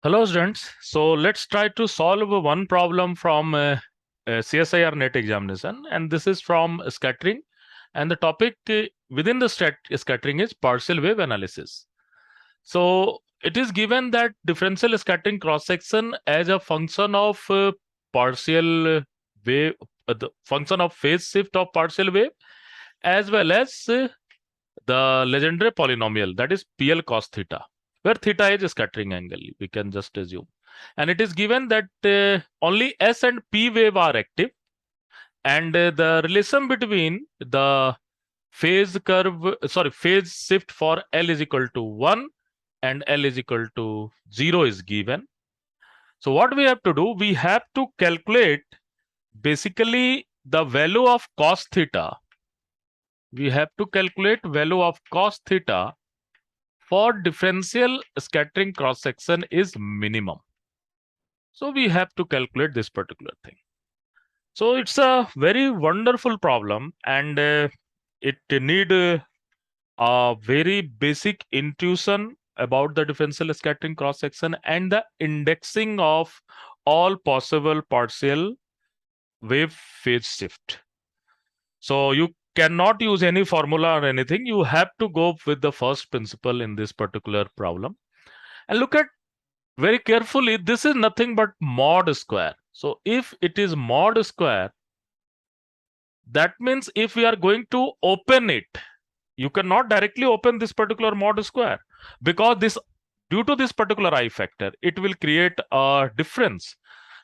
Hello students, so let's try to solve one problem from CSIR net examination, and this is from scattering, and the topic within the scattering is partial wave analysis. So it is given that differential scattering cross section as a function of partial wave, the function of phase shift of partial wave, as well as the legendary polynomial, that is PL cos theta, where theta is a scattering angle, we can just assume. And it is given that only S and P wave are active, and the relation between the phase shift for L is equal to 1 and L is equal to 0 is given. So what we have to do, we have to calculate basically the value of cos theta. We have to calculate value of cos theta for differential scattering cross section is minimum. So we have to calculate this particular thing. So it's a very wonderful problem, and it need a very basic intuition about the differential scattering cross section and the indexing of all possible partial wave phase shift. So you cannot use any formula or anything. You have to go with the first principle in this particular problem. And look at very carefully, this is nothing but mod square. So if it is mod square, that means if we are going to open it, you cannot directly open this particular mod square, because this, due to this particular I factor, it will create a difference.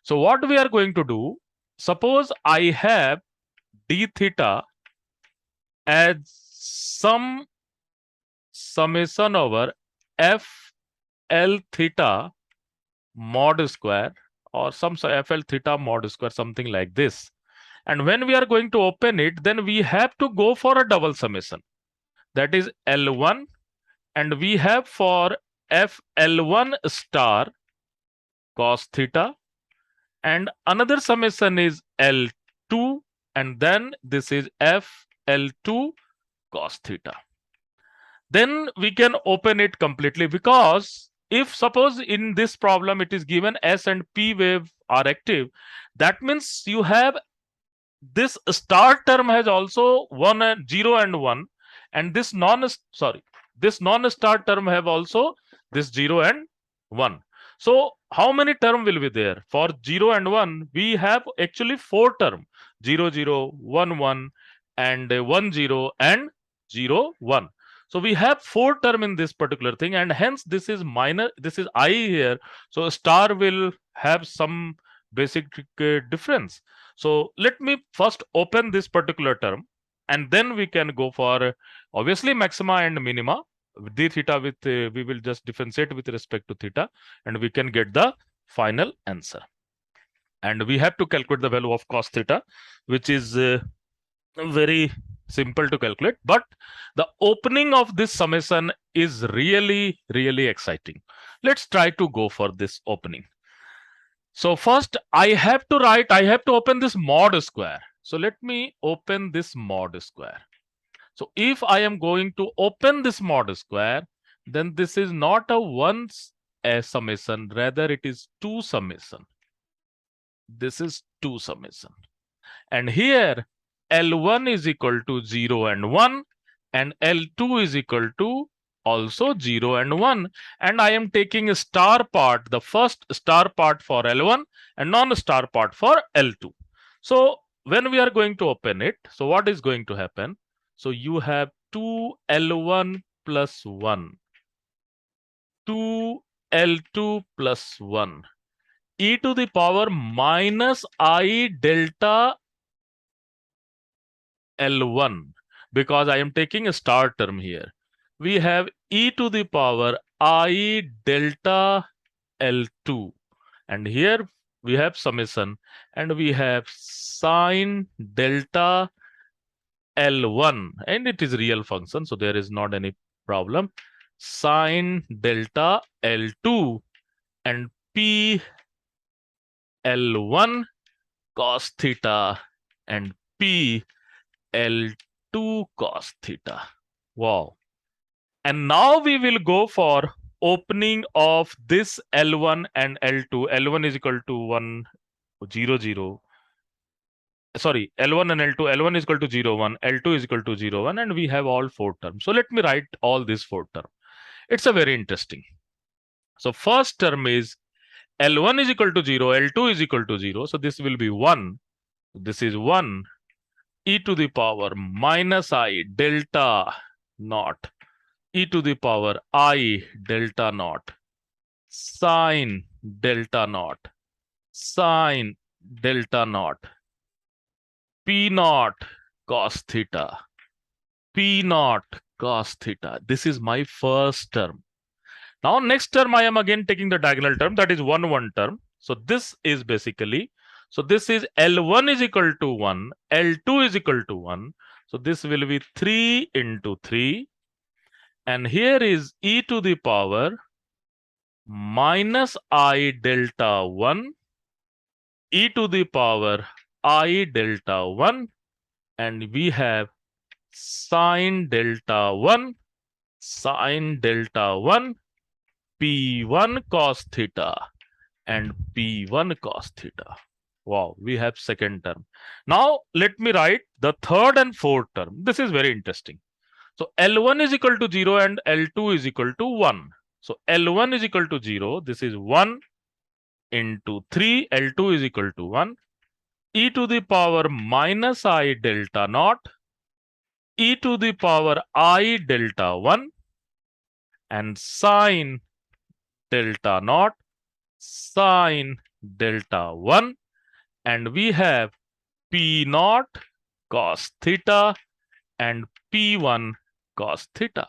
So what we are going to do, suppose I have d theta as some summation over f L theta mod square, or some FL theta mod square, something like this. And when we are going to open it, then we have to go for a double summation. That is L1, and we have for FL1 star cos theta, and another summation is L2, and then this is FL2 cos theta. Then we can open it completely, because if suppose in this problem it is given S and P wave are active, that means you have this star term has also 1 and 0 and 1, and this non-star term have also this 0 and 1. So how many term will be there? For 0 and 1, we have actually 4 term: 0 0, 1 1, and 1 0 and 0 1. So we have 4 term in this particular thing, and hence this is minor, this is I here. So star will have some basic difference. So let me first open this particular term, and then we can go for obviously maxima and minima. D theta with we will just differentiate with respect to theta, and we can get the final answer. And we have to calculate the value of cos theta, which is very simple to calculate, but the opening of this summation is really exciting. Let's try to go for this opening. So first I have to open this mod square. So let me open this mod square. So if I am going to open this mod square, then this is not a one summation, rather it is 2 summation. This is 2 summation. And here L1 is equal to 0 and 1, and L2 is equal to also 0 and 1, and I am taking a star part, the first star part for L1 and non-star part for L2. So when we are going to open it, so what is going to happen? So you have 2L1 plus 1, 2L2 plus 1, e to the power minus I delta L1, because I am taking a star term here. We have e to the power I delta L2, and here we have summation, and we have sine delta L1, and it is real function, so there is not any problem. Sine delta L2 and P L1 cos theta and P L2 cos theta. Wow. And now we will go for opening of this L1 and L2. L1 is equal to 1, 0, 0. Sorry, L1 and L2. L1 is equal to 0, 1. L2 is equal to 0, 1. And we have all 4 terms. So let me write all these 4 terms. It's a very interesting. So first term is L1 is equal to 0. L2 is equal to 0. So this will be 1. This is 1 e to the power minus I delta naught e to the power I delta naught sine delta naught sine delta naught P naught cos theta P naught cos theta. This is my first term. Now next term I am again taking the diagonal term, that is 1 term. So this is basically, so this is L1 is equal to 1, L2 is equal to 1. So this will be 3 into 3. And here is e to the power minus I delta 1 e to the power I delta 1. And we have sine delta 1 sine delta 1 P1 cos theta and P1 cos theta. Wow, we have second term. Now let me write the third and fourth term. This is very interesting. So L1 is equal to 0 and L2 is equal to 1. So L1 is equal to 0. This is 1 into 3. L2 is equal to 1. E to the power minus I delta naught e to the power I delta 1 and sine delta naught sine delta 1. And we have P naught cos theta and P1 cos theta.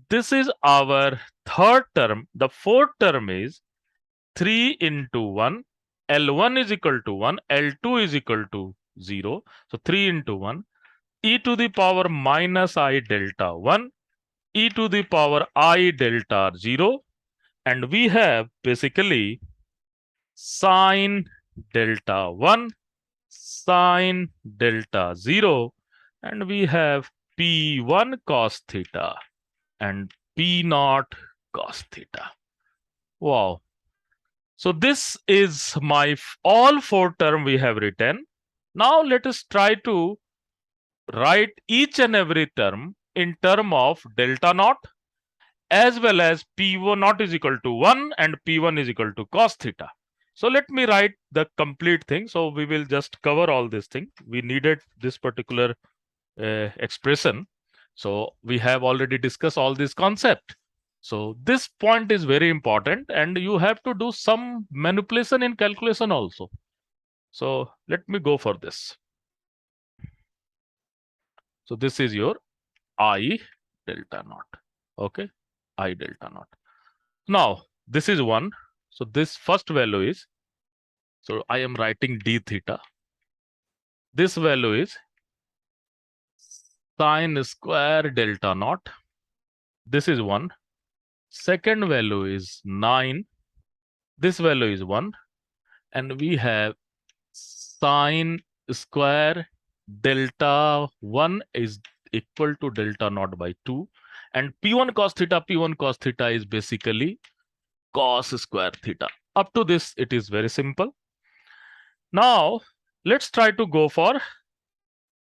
This is our third term. The fourth term is 3 into 1. L1 is equal to 1. L2 is equal to 0. So 3 into 1. E to the power minus I delta 1. E to the power I delta 0. And we have basically sine delta 1 sine delta 0. And we have P1 cos theta and P naught cos theta. Wow. So this is my all 4 term we have written. Now let us try to write each and every term in term of delta naught as well as P1 naught is equal to 1 and P1 is equal to cos theta. So let me write the complete thing. So we will just cover all this thing. We needed this particular expression. So we have already discussed all this concept. So this point is very important and you have to do some manipulation in calculation also. So let me go for this. So this is your I delta naught. Okay, I delta naught. Now this is 1. So this first value is, so I am writing d theta. This value is sine square delta naught. This is 1. Second value is 9. This value is 1. And we have sine square delta 1 is equal to delta naught by 2. And P1 cos theta is basically cos square theta. Up to this, it is very simple. Now, let's try to go for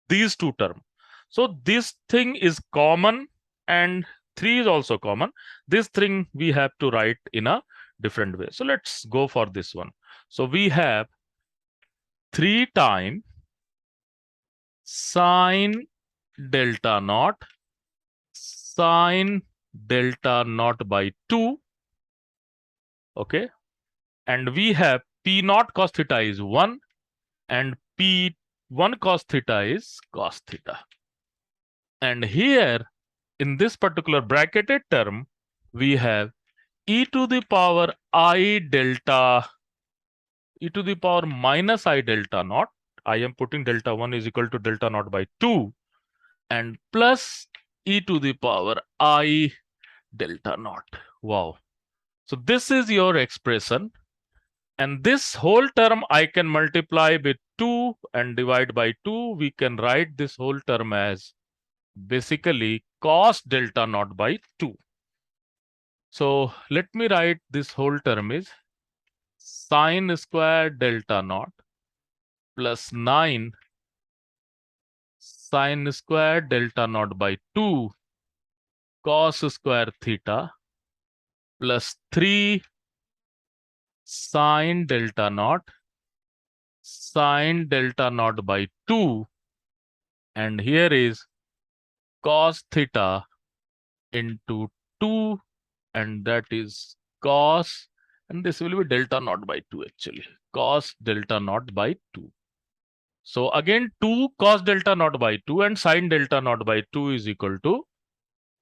these 2 terms. So this thing is common and 3 is also common. This thing we have to write in a different way. So let's go for this one. So we have 3 times sine delta naught sine delta naught by 2. Okay. And we have P naught cos theta is 1 and P1 cos theta is cos theta. And here in this particular bracketed term, we have e to the power I delta, e to the power minus I delta naught. I am putting delta 1 is equal to delta naught by 2 and plus e to the power I delta naught. Wow. So this is your expression. And this whole term I can multiply with 2 and divide by 2. We can write this whole term as basically cos delta naught by 2. So let me write this whole term is sine square delta naught plus 9 sine square delta naught by 2 cos square theta plus 3 sine delta naught by 2, and here is cos theta into 2, and that is cos, and this will be delta naught by 2 actually, cos delta naught by 2. So again 2 cos delta naught by 2 and sine delta naught by 2 is equal to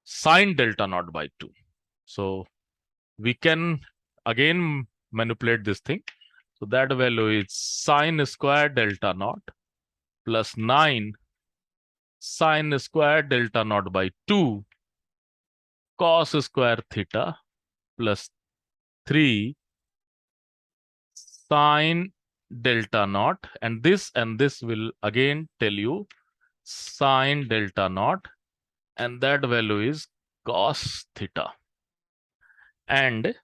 sine delta naught by 2. So we can again manipulate this thing. So that value is sine square delta naught plus 9 sine square delta naught by 2 cos square theta plus 3 sine delta naught, and this will again tell you sine delta naught, and that value is cos theta. And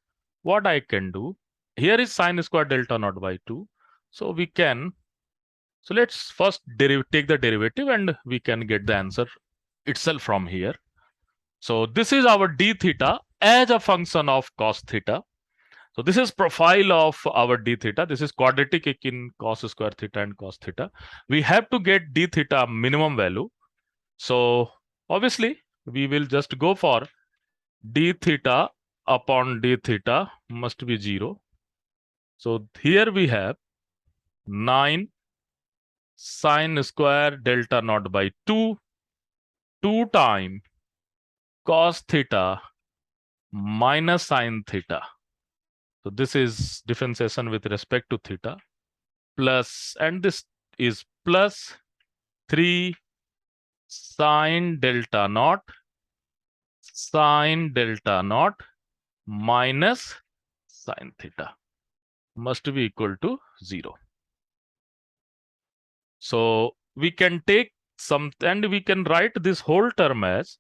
what I can do, here is sine square delta naught by 2. So we can, so let's first take the derivative and we can get the answer itself from here. So this is our d theta as a function of cos theta. So this is profile of our d theta. This is quadratic in cos square theta and cos theta. We have to get d theta minimum value. So obviously we will just go for d theta upon d theta must be 0. So here we have 9 sine square delta naught by 2 times cos theta minus sine theta. So this is differentiation with respect to theta plus, and this is plus 3 sine delta naught minus sine theta must be equal to 0. So we can take some, and we can write this whole term as,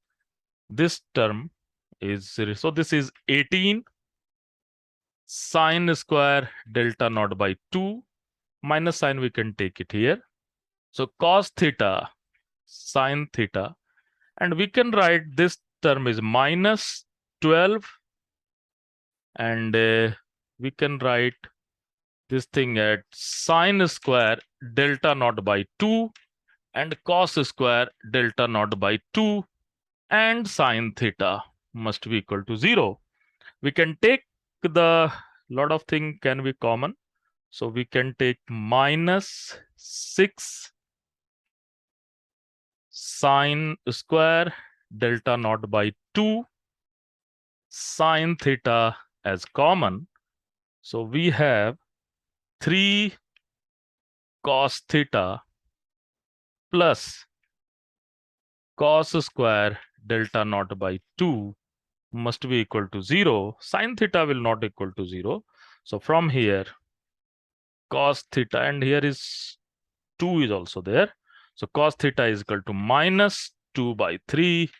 this term is, so this is 18 sine square delta naught by 2 minus sine, we can take it here. So cos theta sine theta, and we can write this term is minus 12, and we can write this thing at sine square delta naught by 2 and cos square delta naught by 2 and sine theta must be equal to 0. We can take the lot of thing can be common. So we can take minus 6 sine square delta naught by 2 sine theta as common. So we have 3 cos theta plus cos square delta naught by 2 must be equal to 0. Sine theta will not equal to 0. So from here, cos theta, and here is 2 is also there. So cos theta is equal to minus 2 by 3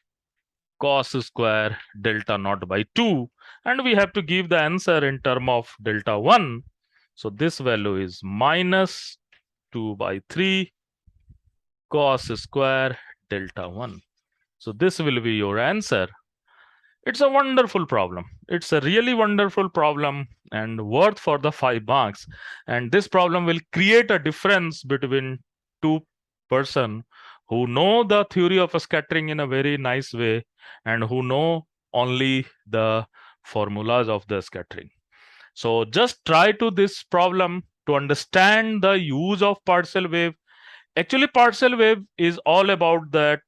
cos square delta naught by 2. And we have to give the answer in term of delta 1. So this value is minus 2 by 3 cos square delta 1. So this will be your answer. It's a wonderful problem. It's a really wonderful problem and worth for the 5 marks. And this problem will create a difference between two person who know the theory of scattering in a very nice way and who know only the formulas of the scattering. So just try to this problem to understand the use of partial wave. Actually, partial wave is all about that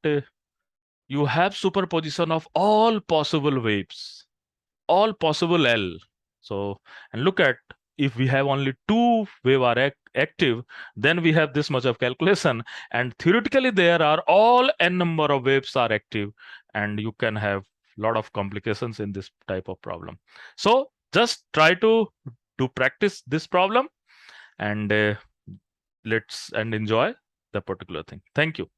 you have superposition of all possible waves, all possible L. So, and look at, if we have only 2 wave are active, then we have this much of calculation. And theoretically, there are all n number of waves are active, and you can have a lot of complications in this type of problem. So just try to practice this problem, and let's enjoy the particular thing. Thank you.